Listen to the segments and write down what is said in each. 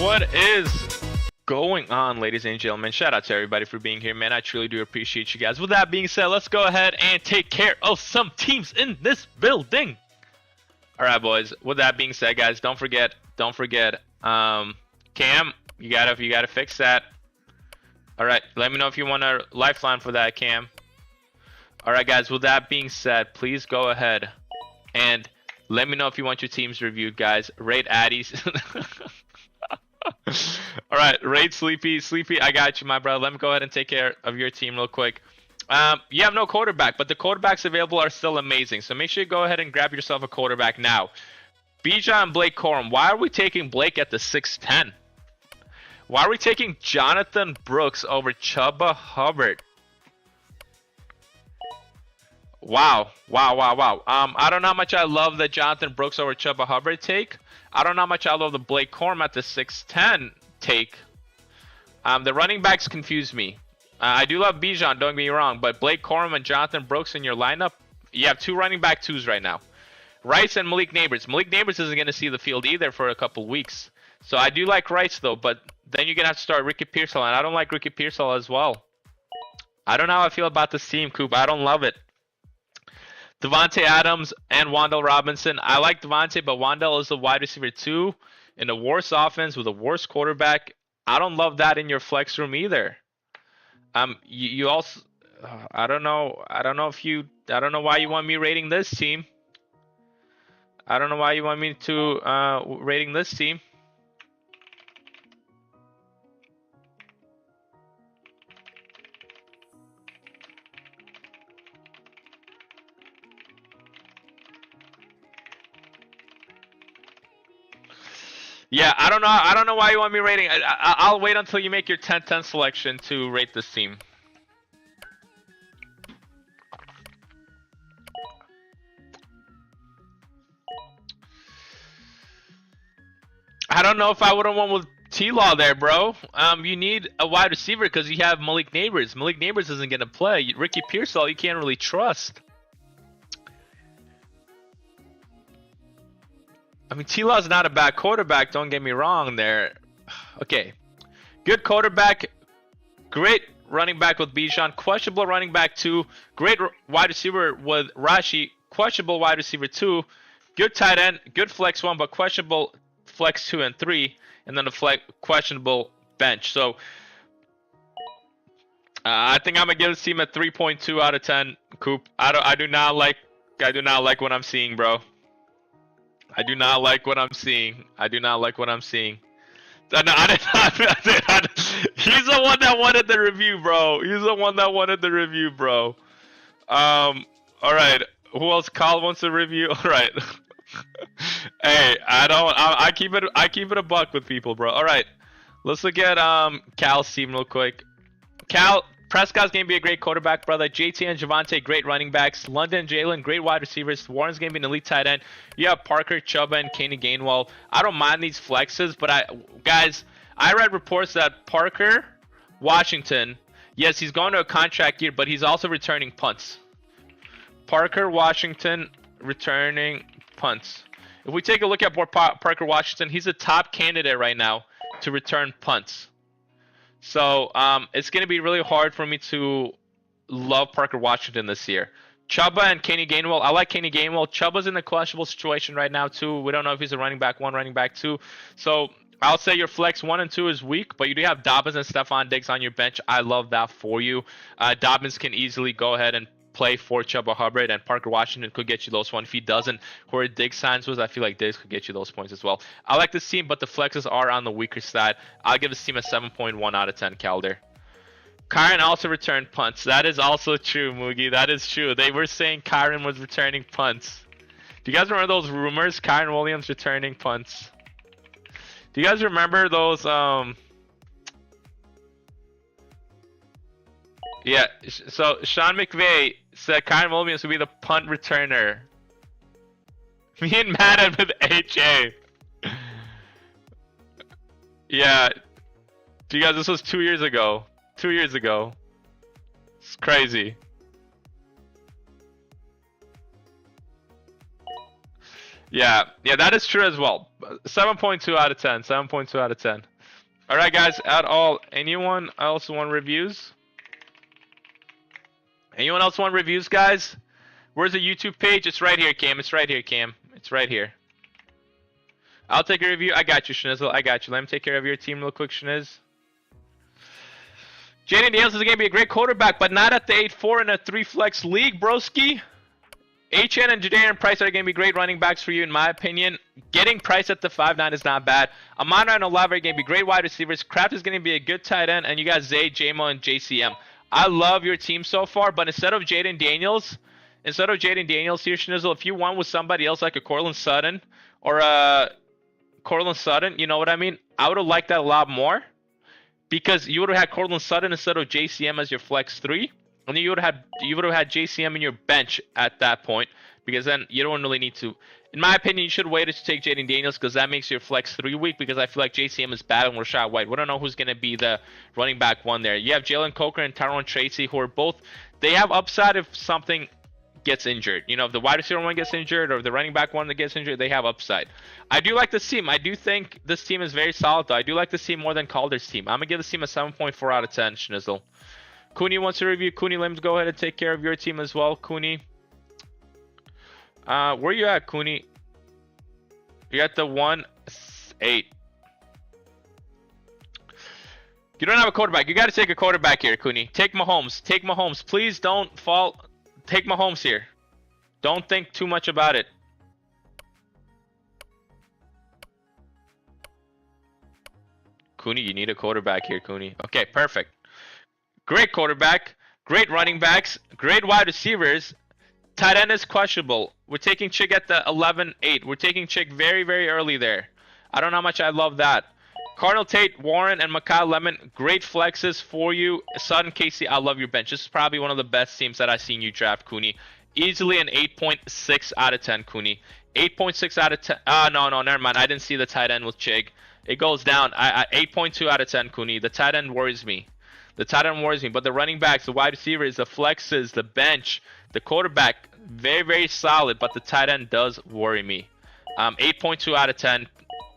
What is going on, ladies and gentlemen? Shout out to everybody for being here, man. I truly do appreciate you guys. With that being said, let's go ahead and take care of some teams in this building. All right, boys. With that being said, guys, don't forget, Cam, you gotta fix that. All right, let me know if you want a lifeline for that, Cam. All right, guys. With that being said, please go ahead and let me know if you want your teams reviewed, guys. Rate Addies. All right, rate Sleepy. I got you, my brother. Let me go ahead and take care of your team real quick. You have no quarterback, but the quarterbacks available are still amazing. So make sure you go ahead and grab yourself a quarterback now. Bijan and Blake Corum. Why are we taking Blake at the 6'10"? Why are we taking Jonathan Brooks over Chuba Hubbard? Wow. I don't know how much I love the Jonathan Brooks over Chuba Hubbard take. I don't know how much I love the Blake Corum at the 6'10" take. The running backs confuse me. I do love Bijan, don't get me wrong, but Blake Corum and Jonathan Brooks in your lineup, you have two running back twos right now. Rice and Malik Neighbors. Malik Neighbors isn't going to see the field either for a couple weeks. So I do like Rice, though, but then you're going to have to start Ricky Pearsall, and I don't like Ricky Pearsall as well. I don't know how I feel about this team, Coop. I don't love it. Devontae Adams and Wan'Dale Robinson. I like Devontae, but Wan'Dale is the wide receiver 2 in a worse offense with a worse quarterback. I don't love that in your flex room either. You also, I don't know why you want me rating this team. I don't know why you want me to rating this team. Yeah, I don't know why you want me rating. I'll wait until you make your 10-10 selection to rate this team. I don't know if I would have won with T-Law there, bro. You need a wide receiver because you have Malik Neighbors. Malik Neighbors isn't going to play. Ricky Pearsall, you can't really trust. I mean, T-Law's not a bad quarterback, don't get me wrong there. Okay. Good quarterback. Great running back with Bijan. Questionable running back 2. Great wide receiver with Rashi. Questionable wide receiver 2. Good tight end. Good flex 1, but questionable flex 2 and 3. And then a questionable bench. So, I think I'm going to give this team a 3.2 out of 10, Coop. I do not like what I'm seeing, bro. I do not like what I'm seeing. He's the one that wanted the review, bro. All right. Who else? Kyle wants a review. All right. Hey, I keep it a buck with people, bro. All right. Let's look at Cal's team real quick. Cal, Prescott's going to be a great quarterback, brother. JT and Javonte, great running backs. London, Jalen, great wide receivers. Warren's going to be an elite tight end. You have Parker, Chuba, and Kenny Gainwell. I don't mind these flexes, but I read reports that Parker, Washington, yes, he's going to a contract year, but he's also returning punts. Parker, Washington, returning punts. If we take a look at Parker, Washington, he's a top candidate right now to return punts. So it's going to be really hard for me to love Parker Washington this year. Chuba and Kenny Gainwell. I like Kenny Gainwell. Chuba's in a questionable situation right now too. We don't know if he's a running back 1, running back 2. So I'll say your flex 1 and 2 is weak, but you do have Dobbins and Stephon Diggs on your bench. I love that for you. Dobbins can easily go ahead and play for Chuba Hubbard, and Parker Washington could get you those one. If he doesn't, whoever Diggs signs with, I feel like Diggs could get you those points as well. I like this team, but the flexes are on the weaker side. I'll give this team a 7.1 out of 10, Calder. Kyron also returned punts. That is also true, Moogie. That is true. They were saying Kyron was returning punts. Do you guys remember those rumors? Kyron Williams returning punts. Do you guys remember those? Yeah, so Sean McVay said Kyron Williams would be the punt returner. Me and Madden with HA. Yeah. Do you guys, this was 2 years ago. 2 years ago. It's crazy. Yeah, that is true as well. 7.2 out of 10. 7.2 out of 10. All right, guys. At all, anyone else want reviews? Anyone else want reviews, guys? Where's the YouTube page? It's right here, Cam. It's right here, Cam. It's right here. I'll take a review. I got you, Schnizzle. I got you. Let me take care of your team real quick, Schniz. Jaden Daniels is going to be a great quarterback, but not at the 8-4 in a 3-flex league, broski. HN and Jadarian Price are going to be great running backs for you, in my opinion. Getting Price at the 5-9 is not bad. Amon-Ra and Olave are going to be great wide receivers. Kraft is going to be a good tight end, and you got Zay, JMO, and JCM. I love your team so far, but instead of Jaden Daniels here, Schnizzle, if you won with somebody else like a Cortland Sutton or a Cortland Sutton, you know what I mean? I would have liked that a lot more because you would have had Cortland Sutton instead of JCM as your flex 3. And then you would have had JCM in your bench at that point because then you don't really need to. In my opinion, you should wait to take Jaden Daniels because that makes your flex 3 weak because I feel like JCM is bad and Rashad White. We don't know who's going to be the running back 1 there. You have Jalen Coker and Tyrone Tracy who are both, they have upside if something gets injured. You know, if the wide receiver 1 gets injured or if the running back 1 that gets injured, they have upside. I do like this team. I do think this team is very solid though. I do like this team more than Calder's team. I'm going to give this team a 7.4 out of 10, Schnizzle. Cooney wants to review. Cooney, let me go ahead and take care of your team as well, Cooney. Where you at, Cooney? You're at the 1-8. You don't have a quarterback. You got to take a quarterback here, Cooney. Take Mahomes. Take Mahomes. Please don't fall. Take Mahomes here. Don't think too much about it. Cooney, you need a quarterback here, Cooney. Okay, perfect. Great quarterback, great running backs, great wide receivers. Tight end is questionable. We're taking Chick at the 11-8. We're taking Chick very, very early there. I don't know how much I love that. Cardinal Tate, Warren, and Mekhi Lemon, great flexes for you. Sutton, Casey, I love your bench. This is probably one of the best teams that I've seen you draft, Cooney. Easily an 8.6 out of 10, Cooney. 8.6 out of 10. No, never mind. I didn't see the tight end with Chig. It goes down. 8.2 out of 10, Cooney. The tight end worries me. The tight end worries me, but the running backs, the wide receivers, the flexes, the bench, the quarterback, very, very solid, but the tight end does worry me. 8.2 out of 10.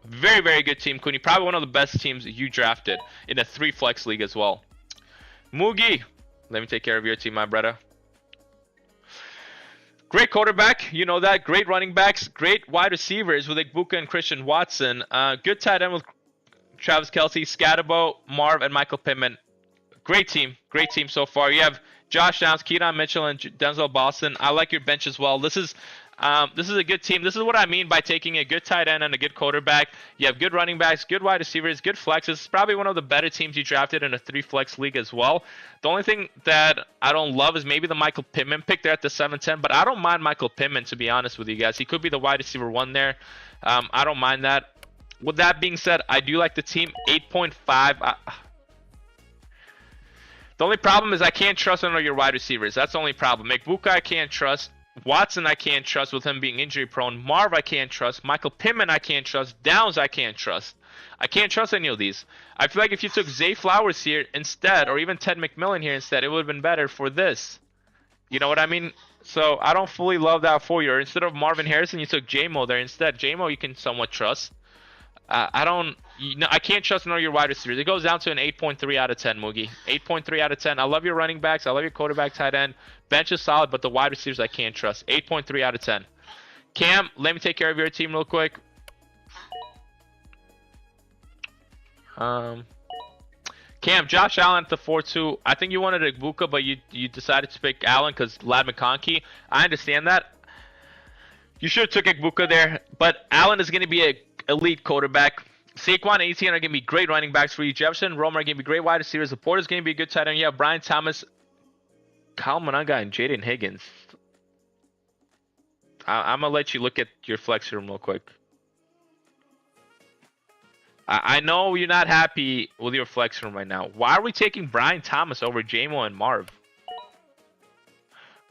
Very, very good team, Cooney. Probably one of the best teams you drafted in a 3-flex league as well. Moogie, let me take care of your team, my brother. Great quarterback, you know that. Great running backs, great wide receivers with Igbuka and Christian Watson. Good tight end with Travis Kelce, Scatterbo, Marv, and Michael Pittman. Great team so far. You have Josh Downs, Keaton Mitchell, and Denzel Boston. I like your bench as well. This is a good team. This is what I mean by taking a good tight end and a good quarterback. You have good running backs, good wide receivers, good flexes. It's probably one of the better teams you drafted in a 3-flex league as well. The only thing that I don't love is maybe the Michael Pittman pick there at the 7-10, but I don't mind Michael Pittman, to be honest with you guys. He could be the wide receiver 1 there. I don't mind that. With that being said, I do like the team. 8.5. The only problem is I can't trust none of your wide receivers. That's the only problem. Igbuka I can't trust. Watson I can't trust with him being injury prone. Marv I can't trust. Michael Pittman I can't trust. Downs I can't trust. I can't trust any of these. I feel like if you took Zay Flowers here instead, or even Ted McMillan here instead, it would have been better for this. You know what I mean? So I don't fully love that for you. Or instead of Marvin Harrison, you took JMO there instead. JMO you can somewhat trust. I can't trust none of your wide receivers. It goes down to an 8.3 out of 10, Moogie. 8.3 out of 10. I love your running backs. I love your quarterback, tight end. Bench is solid, but the wide receivers I can't trust. 8.3 out of 10. Cam, let me take care of your team real quick. Cam, Josh Allen at the 4-2. I think you wanted Igbuka, but you decided to pick Allen because Ladd McConkey. I understand that. You should have took Igbuka there, but Allen is going to be an elite quarterback. Saquon and Etienne are going to be great running backs for you. Jefferson and Romer are going to be great wide receivers. Laporte is going to be a good tight end. You have Brian Thomas, Kyle Monanga, and Jaden Higgins. I'm going to let you look at your flex room real quick. I know you're not happy with your flex room right now. Why are we taking Brian Thomas over JMO and Marv?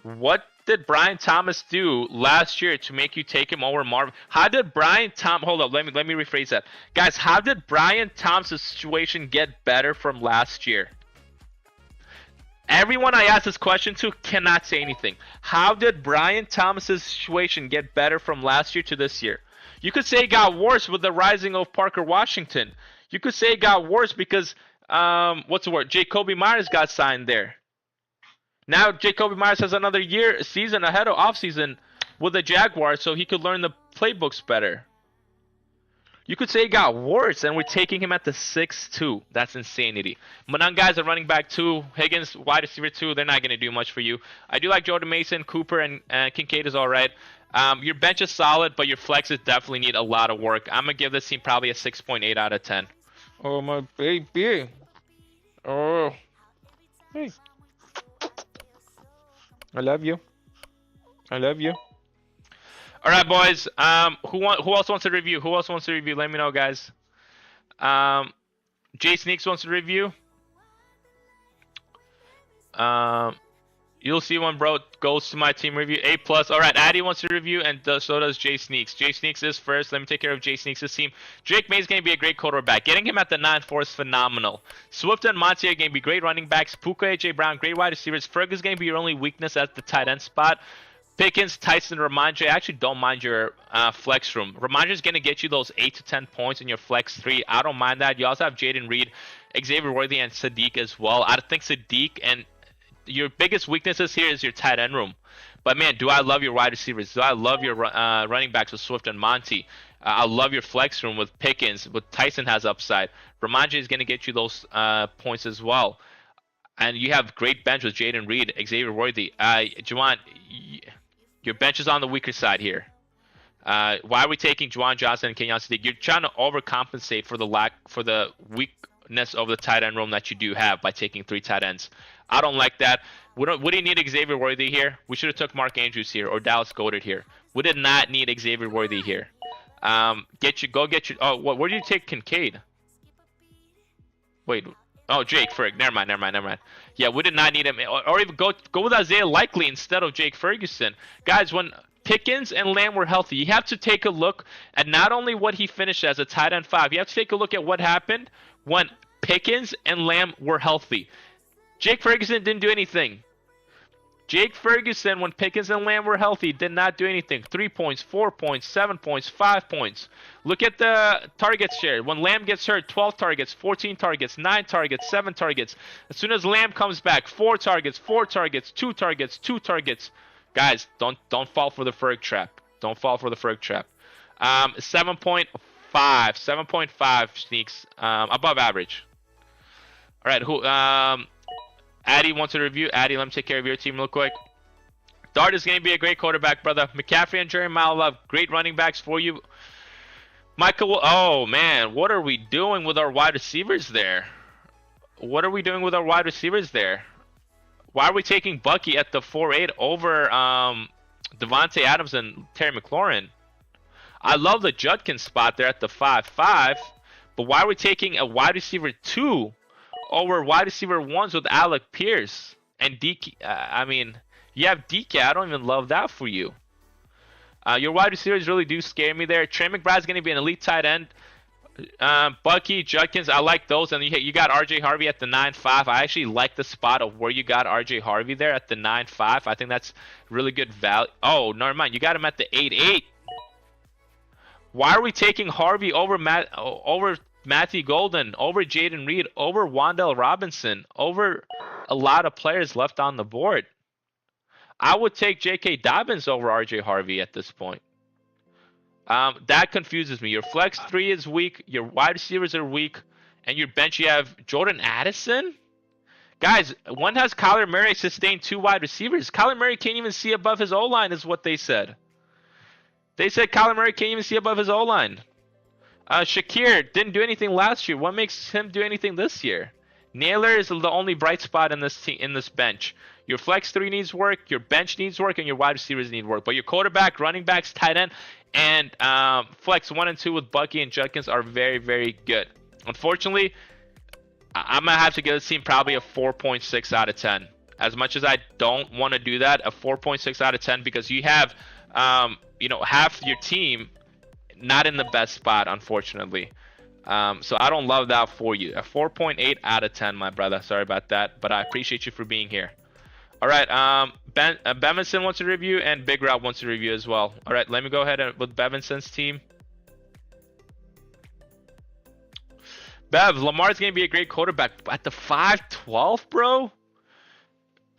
What did Brian Thomas do last year to make you take him over Marv? How did Brian Thomas... Hold up, let me rephrase that. Guys, how did Brian Thomas' situation get better from last year? Everyone I asked this question to cannot say anything. How did Brian Thomas' situation get better from last year to this year? You could say it got worse with the rising of Parker Washington. You could say it got worse because what's the word? Jacoby Myers got signed there. Now Jacoby Myers has another season ahead of offseason with the Jaguars, so he could learn the playbooks better. You could say it got worse, and we're taking him at the 6-2. That's insanity. Mananga's a running back 2. Higgins, wide receiver 2. They're not going to do much for you. I do like Jordan Mason, Cooper, and Kincaid is all right. Your bench is solid, but your flexes definitely need a lot of work. I'm going to give this team probably a 6.8 out of 10. Oh, my baby. Oh. Hey. I love you. I love you. All right, boys. Who else wants to review? Who else wants to review? Let me know, guys. Jay Sneaks wants to review. You'll see one, bro. Goes to my team review. A+. All right, Addy wants to review, and so does Jay Sneaks. Jay Sneaks is first. Let me take care of Jay Sneaks' team. Drake May's going to be a great quarterback. Getting him at the 9-4 is phenomenal. Swift and Monty are going to be great running backs. Puka, A.J. Brown, great wide receivers. Ferg is going to be your only weakness at the tight end spot. Pickens, Tyson, Ramondre. I actually don't mind your flex room. Ramondre is going to get you those 8 to 10 points in your flex 3. I don't mind that. You also have Jaden Reed, Xavier Worthy, and Sadiq as well. I think Sadiq and your biggest weaknesses here is your tight end room. But, man, do I love your wide receivers. Do I love your running backs with Swift and Monty. I love your flex room with Pickens. With Tyson has upside. Ramondre is going to get you those points as well. And you have great bench with Jaden Reed, Xavier Worthy. Juwan, your bench is on the weaker side here. Why are we taking Juwan Johnson and Kenyon Sadiq? You're trying to overcompensate for the weakness of the tight end room that you do have by taking 3 tight ends. I don't like that. We didn't need Xavier Worthy here. We should have took Mark Andrews here or Dallas Goedert here. We did not need Xavier Worthy here. Where did you take Kincaid? Wait. Oh, Jake Ferg. Never mind. Yeah, we did not need him. Or even go with Isaiah Likely instead of Jake Ferguson. Guys, when Pickens and Lamb were healthy, you have to take a look at not only what he finished as a tight end 5. You have to take a look at what happened when Pickens and Lamb were healthy. Jake Ferguson didn't do anything. Jake Ferguson, when Pickens and Lamb were healthy, did not do anything. 3 points, 4 points, 7 points, 5 points. Look at the target share. When Lamb gets hurt, 12 targets, 14 targets, 9 targets, 7 targets. As soon as Lamb comes back, 4 targets, 4 targets, 2 targets, 2 targets. Guys, don't fall for the Ferg trap. Don't fall for the Ferg trap. 7.5 Sneaks, above average. All right, Addy wants a review. Addy, let me take care of your team real quick. Dart is going to be a great quarterback, brother. McCaffrey and Jeremiah Love, great running backs for you. Michael, oh man, what are we doing with our wide receivers there? Why are we taking Bucky at the 4-8 over Devontae Adams and Terry McLaurin? I love the Judkins spot there at the 5-5, but why are we taking a wide receiver 2 over wide receiver 1s with Alec Pierce and DK? You have DK. I don't even love that for you. Your wide receivers really do scare me there. Trey McBride's going to be an elite tight end. Bucky, Judkins, I like those. And you got RJ Harvey at the 9-5. I actually like the spot of where you got RJ Harvey there at the 9-5. I think that's really good value. Oh, never mind. You got him at the 8-8. Why are we taking Harvey over Matthew Golden, over Jaden Reed, over Wan'Dale Robinson, over a lot of players left on the board? I would take J.K. Dobbins over R.J. Harvey at this point. That confuses me. Your flex 3 is weak, your wide receivers are weak, and your bench you have Jordan Addison? Guys, when has Kyler Murray sustained 2 wide receivers? Kyler Murray can't even see above his O-line is what they said. They said Kyler Murray can't even see above his O-line. Shakir didn't do anything last year. What makes him do anything this year? Naylor is the only bright spot in this bench. Your flex 3 needs work, your bench needs work, and your wide receivers need work. But your quarterback, running backs, tight end, and flex 1 and 2 with Bucky and Judkins are very, very good. Unfortunately, I'm going to have to give this team probably a 4.6 out of 10. As much as I don't want to do that, a 4.6 out of 10 because you have half your team not in the best spot, unfortunately. So I don't love that for you. A 4.8 out of 10, my brother. Sorry about that, but I appreciate you for being here. All right, Bevinson wants to review, and Big Rob wants to review as well. All right, let me go ahead with Bevinson's team. Bev, Lamar's gonna be a great quarterback at the 5'12", bro.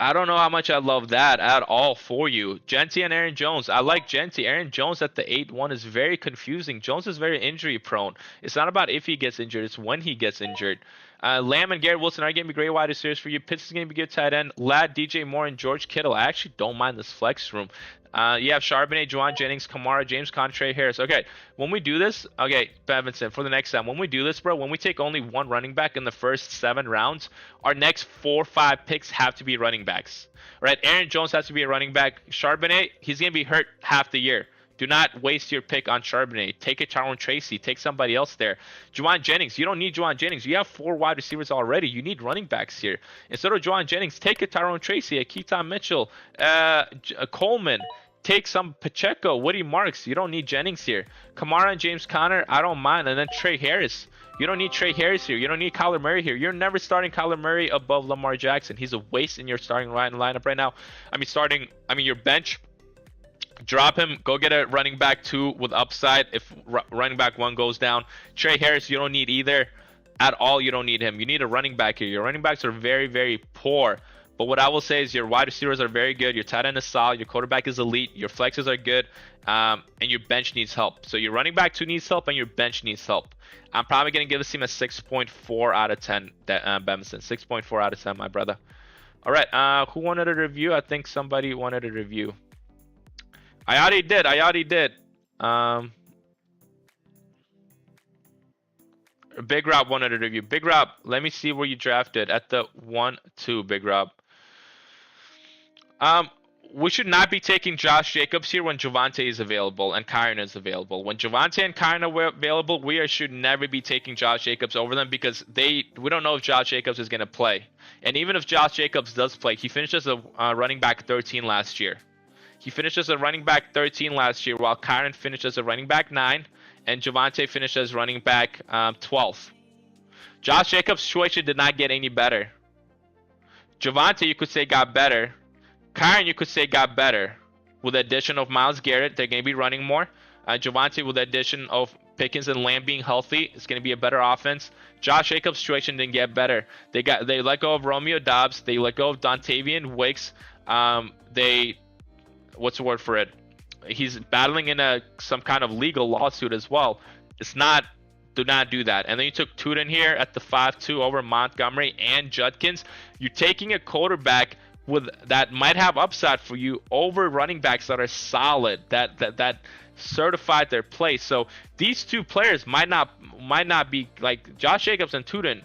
I don't know how much I love that at all for you. Genty and Aaron Jones. I like Genty. Aaron Jones at the 8-1 is very confusing. Jones is very injury prone. It's not about if he gets injured, it's when he gets injured. Lamb and Garrett Wilson are going to be great wide receivers for you. Pitts is going to be good tight end. Ladd, DJ Moore, and George Kittle. I actually don't mind this flex room. You have Charbonnet, Juwan Jennings, Kamara, James Conner, Trey Harris. Okay, when we do this, okay, Bevinson, for the next time, when we do this, bro, when we take only one running back in the first 7 rounds, our next 4 or 5 picks have to be running backs. Right? Aaron Jones has to be a running back. Charbonnet, he's going to be hurt half the year. Do not waste your pick on Charbonnet. Take a Tyrone Tracy. Take somebody else there. Juwan Jennings. You don't need Juwan Jennings. You have 4 wide receivers already. You need running backs here. Instead of Juwan Jennings, take a Tyrone Tracy, a Keaton Mitchell, a Coleman. Take some Pacheco, Woody Marks. You don't need Jennings here. Kamara and James Conner, I don't mind. And then Trey Harris. You don't need Trey Harris here. You don't need Kyler Murray here. You're never starting Kyler Murray above Lamar Jackson. He's a waste in your starting lineup right now. Your bench. Drop him. Go get a running back 2 with upside if running back 1 goes down. Trey Harris, you don't need either. At all, you don't need him. You need a running back here. Your running backs are very, very poor. But what I will say is your wide receivers are very good. Your tight end is solid. Your quarterback is elite. Your flexes are good. And your bench needs help. So your running back 2 needs help and your bench needs help. I'm probably going to give this team a 6.4 out of 10, Bemson. 6.4 out of 10, my brother. All right. Who wanted a review? I think somebody wanted a review. I already did. Big Rob wanted a review. Big Rob, let me see where you drafted at the 1-2, Big Rob. We should not be taking Josh Jacobs here when Javonte is available and Kyron is available. When Javonte and Kyron are available, we should never be taking Josh Jacobs over them because we don't know if Josh Jacobs is going to play. And even if Josh Jacobs does play, he finished as a running back 13 last year. He finished as a running back 13 last year, while Kyron finished as a running back 9, and Javonte finished as running back 12. Josh Jacobs' situation did not get any better. Javonte, you could say, got better. Kyron, you could say, got better. With the addition of Myles Garrett, they're going to be running more. Javonte, with the addition of Pickens and Lamb being healthy, it's going to be a better offense. Josh Jacobs' situation didn't get better. They let go of Romeo Doubs. They let go of Dontavian Wicks. What's the word for it? He's battling in some kind of legal lawsuit as well. Do not do that. And then you took Tuden here at the 5-2 over Montgomery and Judkins. You're taking a quarterback that might have upside for you over running backs that are solid, that certified their place. So these 2 players might not be like Josh Jacobs and Tuden.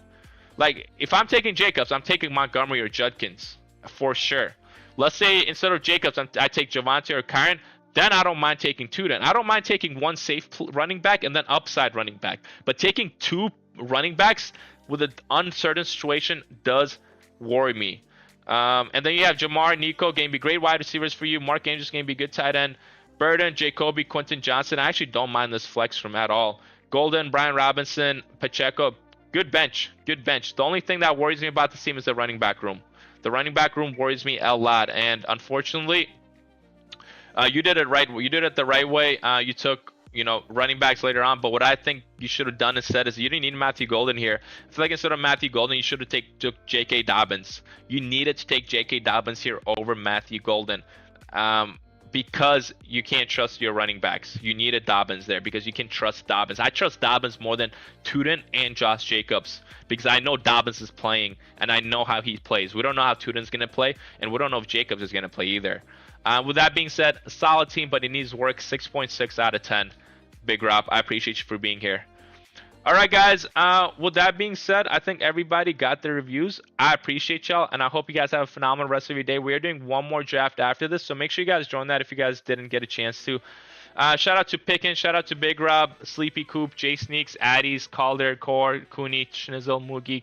Like if I'm taking Jacobs, I'm taking Montgomery or Judkins for sure. Let's say instead of Jacobs, I take Javonte or Kyron, then I don't mind taking Tuden. I don't mind taking one safe running back and then upside running back. But taking 2 running backs with an uncertain situation does worry me. And then you have Jamar, Nico, going to be great wide receivers for you. Mark Andrews going to be good tight end. Burden, Jacoby, Quentin Johnson. I actually don't mind this flex from at all. Golden, Brian Robinson, Pacheco. Good bench. Good bench. The only thing that worries me about this team is the running back room. The running back room worries me a lot, and unfortunately, you did it right. You did it the right way. You took, running backs later on. But what I think you should have done instead is you didn't need Matthew Golden here. I feel like instead of Matthew Golden, you should have took J.K. Dobbins. You needed to take J.K. Dobbins here over Matthew Golden, because you can't trust your running backs. You needed Dobbins there because you can trust Dobbins. I trust Dobbins more than Tuden and Josh Jacobs because I know Dobbins is playing and I know how he plays. We don't know how Tuden's going to play, and we don't know if Jacobs is going to play either. With that being said, a solid team, but it needs work. 6.6 out of 10. Big Rob, I appreciate you for being here. All right, guys. With that being said, I think everybody got their reviews. I appreciate y'all, and I hope you guys have a phenomenal rest of your day. We are doing one more draft after this, so make sure you guys join that if you guys didn't get a chance to. Shout out to Pickens, shout out to Big Rob, Sleepy Coop, Jay Sneaks, Addies, Calder, Core, Cooney, Schnizzle, Moogie,